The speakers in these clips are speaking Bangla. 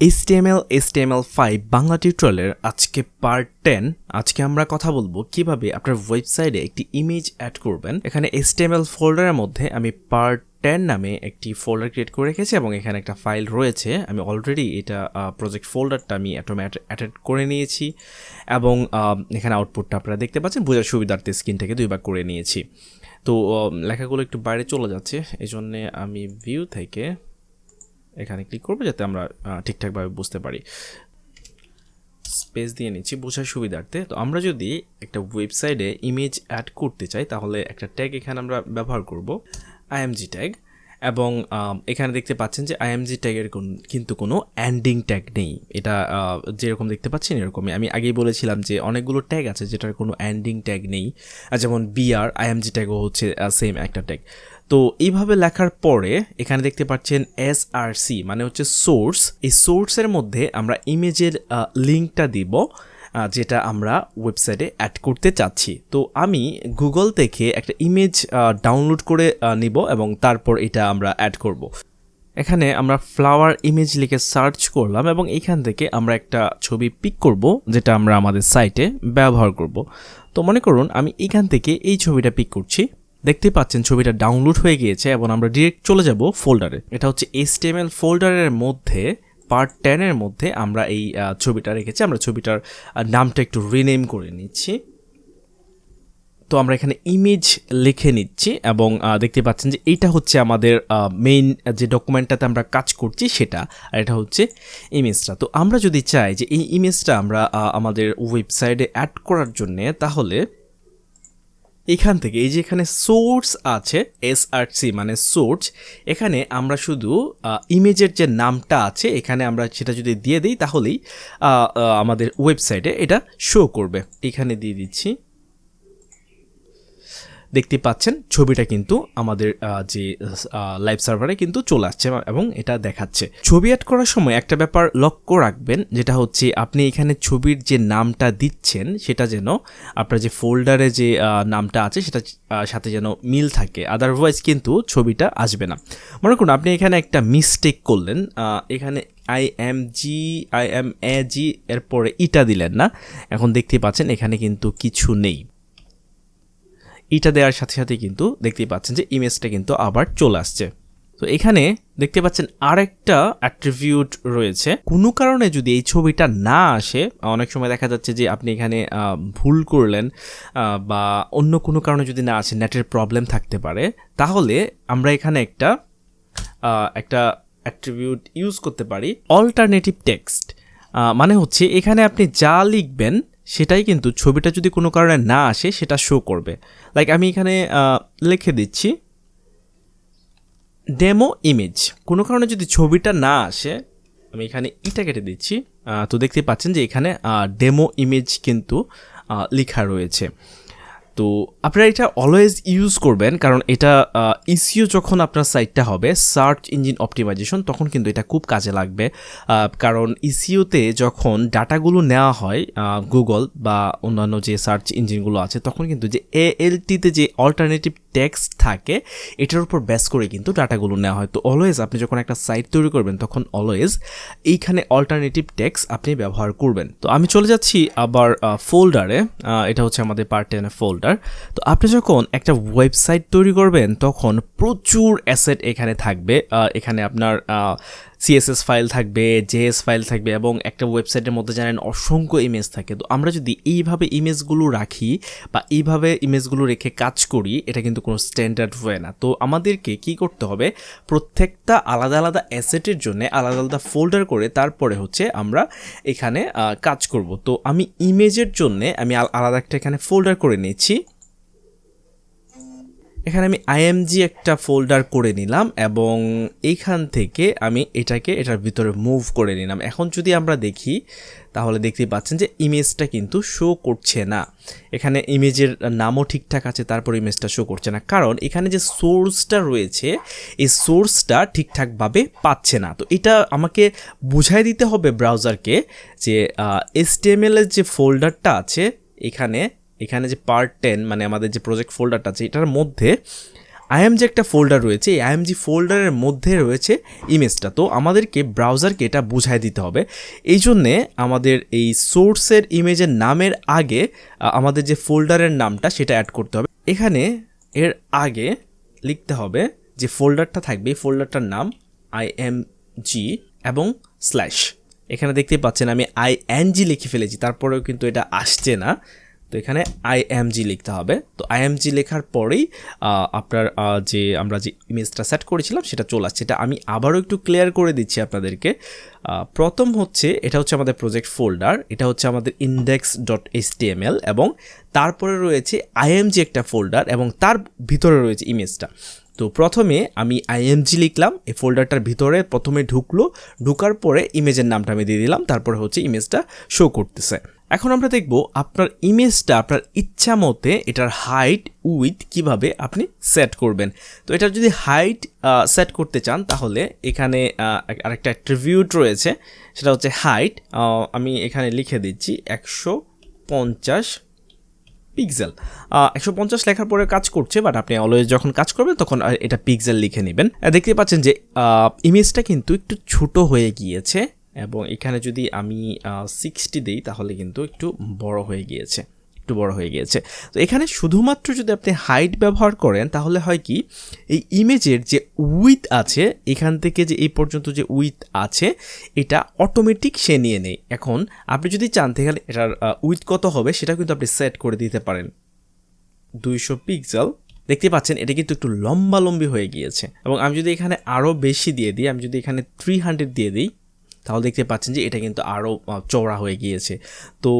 HTML5 বাংলা টিউটোরিয়ালের আজকে পার্ট 10। আজকে আমরা কথা বলবো কিভাবে আপনার ওয়েবসাইটে একটি ইমেজ অ্যাড করবেন। এখানে HTML ফোল্ডারের মধ্যে আমি পার্ট 10 নামে একটি ফোল্ডার ক্রিয়েট করে রেখেছি এবং এখানে একটা ফাইল রয়েছে। আমি অলরেডি এটা প্রজেক্ট ফোল্ডারটা আমি অ্যাটাচ করে নিয়েছি এবং এখানে আউটপুটটা আপনারা দেখতে পাচ্ছেন। বোঝার সুবিধার্থে স্ক্রিনটাকে দুইবার করে নিয়েছি। তো লেখাগুলো একটু বাইরে চলে যাচ্ছে, এই জন্যে আমি ভিউ থেকে এখানে ক্লিক করবো যাতে আমরা ঠিকঠাকভাবে বুঝতে পারি। স্পেস দিয়ে নিচ্ছি বোঝার সুবিধার্থে। তো আমরা যদি একটা ওয়েবসাইটে ইমেজ অ্যাড করতে চাই তাহলে একটা ট্যাগ এখানে আমরা ব্যবহার করব, আইএমজি ট্যাগ। এবং এখানে দেখতে পাচ্ছেন যে আইএমজি ট্যাগের কিন্তু কোনো এন্ডিং ট্যাগ নেই। এটা যেরকম দেখতে পাচ্ছেন এরকমই। আমি আগেই বলেছিলাম যে অনেকগুলো ট্যাগ আছে যেটার কোনো এন্ডিং ট্যাগ নেই, যেমন বিআর আইএমজি ট্যাগও হচ্ছে সেম একটা ট্যাগ। তো এইভাবে লেখার পরে এখানে দেখতে পাচ্ছেন এসআরসি মানে হচ্ছে সোর্স। এই সোর্সের মধ্যে আমরা ইমেজের লিঙ্কটা দিব যেটা আমরা ওয়েবসাইটে অ্যাড করতে চাচ্ছি। তো আমি গুগল থেকে একটা ইমেজ ডাউনলোড করে নিব এবং তারপর এটা আমরা অ্যাড করব। এখানে আমরা ফ্লাওয়ার ইমেজ লিখে সার্চ করলাম এবং এখান থেকে আমরা একটা ছবি পিক করব যেটা আমরা আমাদের সাইটে ব্যবহার করব। তো মনে করুন আমি এখান থেকে এই ছবিটা পিক করছি। দেখতে পাচ্ছেন ছবিটা ডাউনলোড হয়ে গিয়েছে এবং আমরা ডিরেক্ট চলে যাব ফোল্ডারে। এটা হচ্ছে HTML ফোল্ডারের মধ্যে পার্ট 10 এর মধ্যে আমরা এই ছবিটা রেখেছি। আমরা ছবিটার নামটা একটু রিনেম করে নিচ্ছি। তো আমরা এখানে ইমেজ লিখে নিচ্ছি এবং দেখতে পাচ্ছেন যে এইটা হচ্ছে আমাদের মেইন যে ডকুমেন্টটাতে আমরা কাজ করছি সেটা, আর এটা হচ্ছে ইমেজটা। তো আমরা যদি চাই যে এই ইমেজটা আমরা আমাদের ওয়েবসাইটে অ্যাড করার জন্যে, তাহলে এখান থেকে এই যে এখানে সোর্স আছে এসআরসি মানে সোর্স, এখানে আমরা শুধু ইমেজের যে নামটা আছে এখানে আমরা সেটা যদি দিয়ে দিই তাহলেই আমাদের ওয়েবসাইটে এটা শো করবে। এখানে দিয়ে দিচ্ছি, দেখতে পাচ্ছেন ছবিটা কিন্তু আমাদের যে লাইভ সার্ভারে কিন্তু চলে আসছে এবং এটা দেখাচ্ছে। ছবি অ্যাড করার সময় একটা ব্যাপার লক্ষ্য রাখবেন, যেটা হচ্ছে আপনি এখানে ছবির যে নামটা দিচ্ছেন সেটা যেন আপনার যে ফোল্ডারে যে নামটা আছে সেটা সাথে যেন মিল থাকে, আদারওয়াইজ কিন্তু ছবিটা আসবে না। মনে করুন আপনি এখানে একটা মিস্টেক করলেন, এখানে আইএমএজি এরপরে ইটা দিলেন না, এখন দেখতে পাচ্ছেন এখানে কিন্তু কিছু নেই। এটা দেওয়ার সাথে সাথে কিন্তু দেখতেই পাচ্ছেন যে ইমেজটা কিন্তু আবার চলে আসছে। তো এখানে দেখতে পাচ্ছেন আরেকটা অ্যাট্রিবিউট রয়েছে। কোনো কারণে যদি এই ছবিটা না আসে, অনেক সময় দেখা যাচ্ছে যে আপনি এখানে ভুল করলেন বা অন্য কোনো কারণে যদি না আসে, নেটের প্রবলেম থাকতে পারে, তাহলে আমরা এখানে একটা অ্যাট্রিবিউট ইউজ করতে পারি, অল্টারনেটিভ টেক্সট। মানে হচ্ছে এখানে আপনি যা লিখবেন সেটাই কিন্তু ছবিটা যদি কোনো কারণে না আসে সেটা শো করবে। লাইক আমি এখানে লিখে দিচ্ছি ডেমো ইমেজ। কোনো কারণে যদি ছবিটা না আসে, আমি এখানে ইটা কেটে দিচ্ছি। তো দেখতে পাচ্ছেন যে এখানে ডেমো ইমেজ কিন্তু লেখা রয়েছে। তো আপনারা এটা অলওয়েজ ইউজ করবেন, কারণ এটা ইসিও যখন আপনার সাইটটা হবে সার্চ ইঞ্জিন অপটিমাইজেশন, তখন কিন্তু এটা খুব কাজে লাগবে। কারণ ইসিওতে যখন ডাটাগুলো নেওয়া হয় গুগল বা অন্যান্য যে সার্চ ইঞ্জিনগুলো আছে, তখন কিন্তু যে ALTতে যে অল্টারনেটিভ টেক্সট থাকে এটার উপর বেস করে কিন্তু ডাটাগুলো নেওয়া হয়। তো অলওয়েজ আপনি যখন একটা সাইট তৈরি করবেন তখন অলওয়েজ এইখানে অল্টারনেটিভ টেক্সট আপনি ব্যবহার করবেন। তো আমি চলে যাচ্ছি আবার ফোল্ডারে। এটা হচ্ছে আমাদের পার্ট 10 ফোল্ডার। তো আপনি যখন একটা ওয়েবসাইট তৈরি করবেন তখন প্রচুর অ্যাসেট এখানে থাকবে। এখানে আপনার CSS ফাইল থাকবে, JS ফাইল থাকবে এবং একটা ওয়েবসাইটের মধ্যে জানেন অসংখ্য ইমেজ থাকে। তো আমরা যদি এইভাবে ইমেজগুলো রাখি বা এইভাবে ইমেজগুলো রেখে কাজ করি, এটা কিন্তু কোনো স্ট্যান্ডার্ড ওয়ে না। তো আমাদেরকে কি করতে হবে, প্রত্যেকটা আলাদা আলাদা অ্যাসেটের জন্য আলাদা আলাদা ফোল্ডার করে তারপরে হচ্ছে আমরা এখানে কাজ করব। তো আমি ইমেজের জন্য আমি আলাদা একটা এখানে ফোল্ডার করে নিচ্ছি। এখানে আমি আইএমজি একটা ফোল্ডার করে নিলাম এবং এইখান থেকে আমি এটার ভিতরে মুভ করে নিলাম। এখন যদি আমরা দেখি তাহলে দেখতে পাচ্ছেন যে ইমেজটা কিন্তু শো করছে না। এখানে ইমেজের নামও ঠিকঠাক আছে, তারপর ইমেজটা শো করছে না, কারণ এখানে যে সোর্সটা রয়েছে এই সোর্সটা ঠিকঠাকভাবে পাচ্ছে না। তো এটা আমাকে বুঝাই দিতে হবে ব্রাউজারকে যে HTML এর যে ফোল্ডারটা আছে এখানে যে পার্ট 10 মানে আমাদের যে প্রজেক্ট ফোল্ডারটা আছে এটার মধ্যে আইএমজি একটা ফোল্ডার রয়েছে, এই আইএমজি ফোল্ডারের মধ্যে রয়েছে ইমেজটা। তো আমাদেরকে ব্রাউজারকে এটা বুঝাই দিতে হবে। এই জন্যে আমাদের এই সোর্সের ইমেজের নামের আগে আমাদের যে ফোল্ডারের নামটা সেটা অ্যাড করতে হবে। এখানে এর আগে লিখতে হবে যে ফোল্ডারটা থাকবে, এই ফোল্ডারটার নাম আইএমজি এবং স্ল্যাশ। এখানে দেখতে পাচ্ছেন আমি আইএনজি লিখে ফেলেছি, তারপরেও কিন্তু এটা আসছে না। তো এখানে আইএমজি লিখতে হবে। তো আইএমজি লেখার পরেই আপনার যে আমরা যে ইমেজটা সেট করেছিলাম সেটা চলে আসছে। এটা আমি আবারও একটু ক্লিয়ার করে দিচ্ছি আপনাদেরকে। প্রথম হচ্ছে এটা হচ্ছে আমাদের প্রজেক্ট ফোল্ডার, এটা হচ্ছে আমাদের index.html এবং তারপরে রয়েছে আইএমজি একটা ফোল্ডার এবং তার ভিতরে রয়েছে ইমেজটা। তো প্রথমে আমি আইএমজি লিখলাম, এই ফোল্ডারটার ভিতরে প্রথমে ঢুকার পরে ইমেজের নামটা আমি দিয়ে দিলাম, তারপরে হচ্ছে ইমেজটা শো করতেছে। এখন আমরা দেখব আপনার ইমেজটা আপনার ইচ্ছা মতে এটার হাইট উইথ কিভাবে আপনি সেট করবেন। তো এটার যদি হাইট সেট করতে চান তাহলে এখানে আরেকটা অ্যাট্রিবিউট রয়েছে, সেটা হচ্ছে হাইট। আমি এখানে লিখে দিচ্ছি 150 পিক্সেল। 150 লেখার পরে কাজ করছে, বাট আপনি অলওয়েজ যখন কাজ করবেন তখন এটা পিক্সেল লিখে নেবেন। দেখতে পাচ্ছেন যে ইমেজটা কিন্তু একটু ছোট হয়ে গিয়েছে এবং এখানে যদি আমি 60 দিই তাহলে কিন্তু একটু বড় হয়ে গিয়েছে। তো এখানে শুধুমাত্র যদি আপনি হাইট ব্যবহার করেন তাহলে হয় কি, এই ইমেজের যে উইথ আছে এখান থেকে যে এই পর্যন্ত যে উইথ আছে এটা অটোমেটিক সে নিয়ে নেয়। এখন আপনি যদি চান তাহলে এটার উইথ কত হবে সেটা কিন্তু আপনি সেট করে দিতে পারেন। 200 পিক্সেল। দেখতে পাচ্ছেন এটা কিন্তু একটু লম্বালম্বি হয়ে গিয়েছে এবং আমি যদি এখানে আরও বেশি দিয়ে দিই, আমি যদি এখানে 300 দিয়ে দিই তাহলে দেখতে পাচ্ছেন যে এটা কিন্তু আরও চওড়া হয়ে গিয়েছে। তো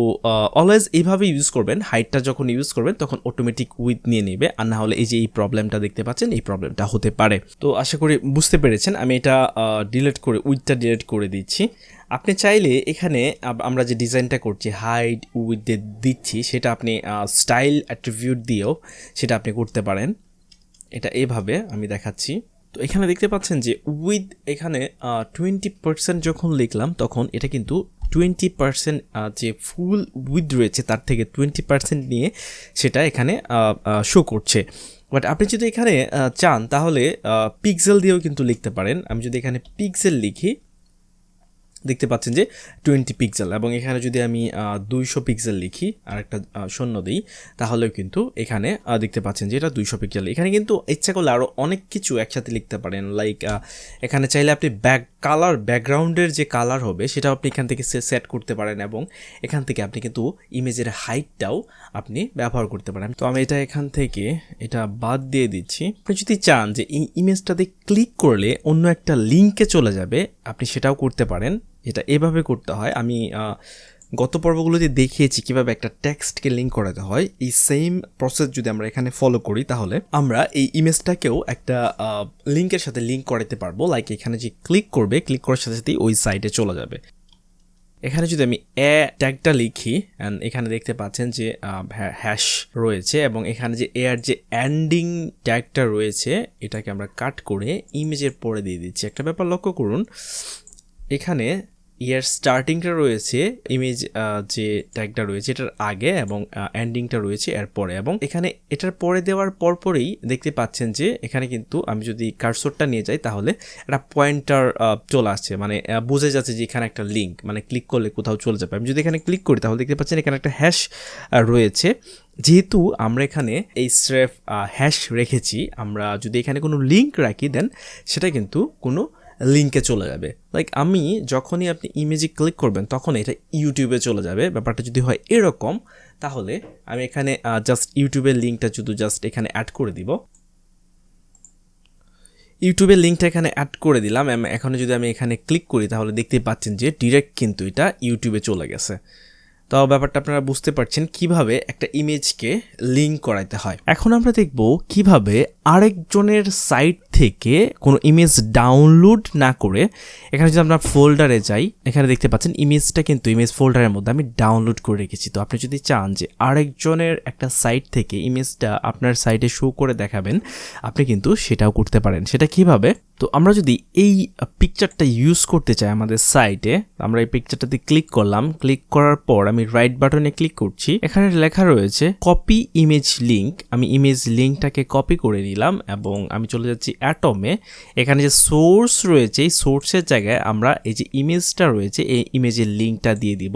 অলওয়েজ এইভাবে ইউজ করবেন, হাইটটা যখন ইউজ করবেন তখন অটোমেটিক উইথ নিয়ে নেবে, আর না হলে এই যে এই প্রবলেমটা দেখতে পাচ্ছেন এই প্রবলেমটা হতে পারে। তো আশা করি বুঝতে পেরেছেন। আমি এটা উইথটা ডিলিট করে দিচ্ছি। আপনি চাইলে এখানে আমরা যে ডিজাইনটা করছি হাইট উইথ দিচ্ছি সেটা আপনি স্টাইল অ্যাট্রিবিউট দিয়েও সেটা আপনি করতে পারেন। এটা এভাবে আমি দেখাচ্ছি। তো এখানে দেখতে পাচ্ছেন যে উইথ এখানে 20% যখন লিখলাম তখন এটা কিন্তু 20% যে ফুল উইথ রয়েছে তার থেকে 20% নিয়ে সেটা এখানে শো করছে। বাট আপনি যদি এখানে চান তাহলে পিক্সেল দিয়েও কিন্তু লিখতে পারেন। আমি যদি এখানে পিক্সেল লিখি দেখতে পাচ্ছেন যে 20 পিক্সেল, এবং এখানে যদি আমি 200 পিক্সেল লিখি আর একটা শূন্য দিই তাহলেও কিন্তু এখানে দেখতে পাচ্ছেন যে এটা 200 পিক্সেল। এখানে কিন্তু ইচ্ছা করলে আরও অনেক কিছু একসাথে লিখতে পারেন। লাইক এখানে চাইলে আপনি ব্যাকগ্রাউন্ডের যে কালার হবে সেটাও আপনি এখান থেকে সেট করতে পারেন এবং এখান থেকে আপনি কিন্তু ইমেজের হাইটটাও আপনি ব্যবহার করতে পারেন। তো আমি এটা এখান থেকে এটা বাদ দিয়ে দিচ্ছি। আপনি যদি চান যে এই ইমেজটাতে ক্লিক করলে অন্য একটা লিঙ্কে চলে যাবে আপনি সেটাও করতে পারেন। এটা এভাবে করতে হয়। আমি গত পর্বগুলোতে দেখিয়েছি কিভাবে একটা টেক্সটকে লিঙ্ক করাতে হয়। এই সেম প্রসেস যদি আমরা এখানে ফলো করি তাহলে আমরা এই ইমেজটাকেও একটা লিঙ্কের সাথে লিঙ্ক করাতে পারবো। লাইক এখানে যে ক্লিক করার সাথে সাথেই ওই সাইটে চলে যাবে। এখানে যদি আমি ট্যাগটা লিখি অ্যান্ড এখানে দেখতে পাচ্ছেন যে হ্যাশ রয়েছে এবং এখানে যে এর যে এন্ডিং ট্যাগটা রয়েছে এটাকে আমরা কাট করে ইমেজের পরে দিয়ে দিচ্ছি। একটা ব্যাপার লক্ষ্য করুন, এখানে ইয়ার স্টার্টিংটা রয়েছে ইমেজ যে ট্যাগটা রয়েছে এটার আগে এবং এন্ডিংটা রয়েছে এর পরে, এবং এখানে এটার পরে দেওয়ার পরপরই দেখতে পাচ্ছেন যে এখানে কিন্তু আমি যদি কার্সরটা নিয়ে যাই তাহলে একটা পয়েন্টার চলে আসছে, মানে বোঝা যাচ্ছে যে এখানে একটা লিঙ্ক, মানে ক্লিক করলে কোথাও চলে যাবে। আমি যদি এখানে ক্লিক করি তাহলে দেখতে পাচ্ছেন এখানে একটা হ্যাশ রয়েছে। যেহেতু আমরা এখানে এই স্রেফ হ্যাশ রেখেছি, আমরা যদি এখানে কোনো লিঙ্ক রাখি দেন সেটা কিন্তু কোনো লিঙ্কে চলে যাবে। লাইক আমি যখনই আপনি ইমেজে ক্লিক করবেন তখন এটা ইউটিউবে চলে যাবে। ব্যাপারটা যদি হয় এরকম তাহলে আমি এখানে জাস্ট ইউটিউবের লিঙ্কটা জাস্ট এখানে অ্যাড করে দিব। ইউটিউবের লিঙ্কটা এখানে অ্যাড করে দিলাম। এখন যদি আমি এখানে ক্লিক করি তাহলে দেখতে পাচ্ছেন যে ডিরেক্ট কিন্তু এটা ইউটিউবে চলে গেছে। তো ব্যাপারটা আপনারা বুঝতে পারছেন কিভাবে একটা ইমেজকে লিঙ্ক করাইতে হয়। এখন আমরা দেখব কিভাবে আরেকজনের সাইট থেকে কোনো ইমেজ ডাউনলোড না করে এখানে যদি আমরা ফোল্ডারে যাই, এখানে দেখতে পাচ্ছেন ইমেজটা কিন্তু ইমেজ ফোল্ডারের মধ্যে আমি ডাউনলোড করে রেখেছি। তো আপনি যদি চান যে আরেকজনের একটা সাইট থেকে ইমেজটা আপনার সাইটে শো করে দেখাবেন, আপনি কিন্তু সেটাও করতে পারেন। সেটা কিভাবে? তো আমরা যদি এই পিকচারটা ইউজ করতে চাই আমাদের সাইটে, আমরা এই পিকচারটাতে ক্লিক করলাম, ক্লিক করার পর আমি রাইট বাটনে ক্লিক করছি, এখানে লেখা রয়েছে কপি ইমেজ লিঙ্ক। আমি ইমেজ লিঙ্কটাকে কপি করে নিলাম এবং আমি চলে যাচ্ছি অ্যাটমে। এখানে যে সোর্স রয়েছে এই সোর্সের জায়গায় আমরা এই যে ইমেজটা রয়েছে এই ইমেজের লিঙ্কটা দিয়ে দিব,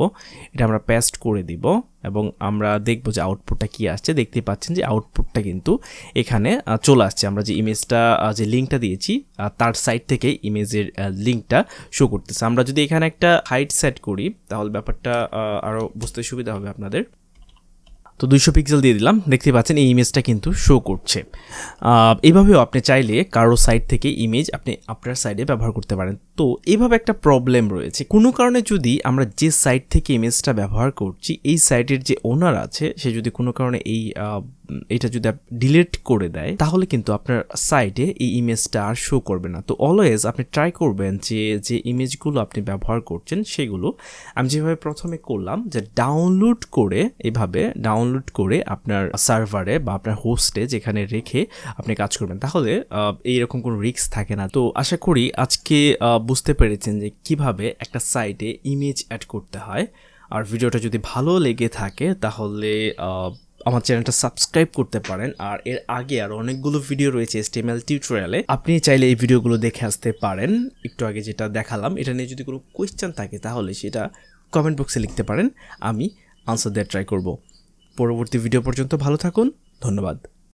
এটা আমরা পেস্ট করে দিব এবং আমরা দেখব যে আউটপুটটা কি আসছে। দেখতে পাচ্ছেন যে আউটপুটটা কিন্তু এখানে চলে আসছে। আমরা যে ইমেজটা যে লিঙ্কটা দিয়েছি তার সাইট থেকে ইমেজের লিঙ্কটা শো করতেছে। আমরা যদি এখানে একটা হাইট সেট করি তাহলে ব্যাপারটা আরও বুঝতে সুবিধা হবে আপনাদের। তো 200 পিক্সেল দিয়ে দিলাম, দেখতে পাচ্ছেন এই ইমেজটা কিন্তু শো করছে। এইভাবেও আপনি চাইলে কারো সাইট থেকে ইমেজ আপনি আপনার সাইডে ব্যবহার করতে পারেন। তো এইভাবে একটা প্রবলেম রয়েছে, কোনো কারণে যদি আমরা যে সাইট থেকে ইমেজটা ব্যবহার করছি এই সাইটের যে ওনার আছে সে যদি কোনো কারণে এটা যদি ডিলিট করে দেয় তাহলে কিন্তু আপনার সাইটে এই ইমেজটা আর শো করবে না। তো অলওয়েজ আপনি ট্রাই করবেন যে ইমেজগুলো আপনি ব্যবহার করছেন সেগুলো আমি যেভাবে প্রথমে করলাম যে ডাউনলোড করে আপনার সার্ভারে বা আপনার হোস্টে যেখানে রেখে আপনি কাজ করবেন, তাহলে এইরকম কোনো রিস্ক থাকে না। তো আশা করি আজকে বুঝতে পেরেছেন যে কিভাবে একটা সাইটে ইমেজ অ্যাড করতে হয়। আর ভিডিওটা যদি ভালো লেগে থাকে তাহলে আমার চ্যানেলটা সাবস্ক্রাইব করতে পারেন। আর এর আগে আর অনেকগুলো ভিডিও রয়েছে HTML টিউটোরিয়ালে, আপনি চাইলে এই ভিডিওগুলো দেখে আসতে পারেন। একটু আগে যেটা দেখালাম এটা নিয়ে যদি কোনো কোয়েশ্চেন থাকে তাহলে সেটা কমেন্ট বক্সে লিখতে পারেন, আমি আনসার দেওয়ার ট্রাই করব। পরবর্তী ভিডিও পর্যন্ত ভালো থাকুন, ধন্যবাদ।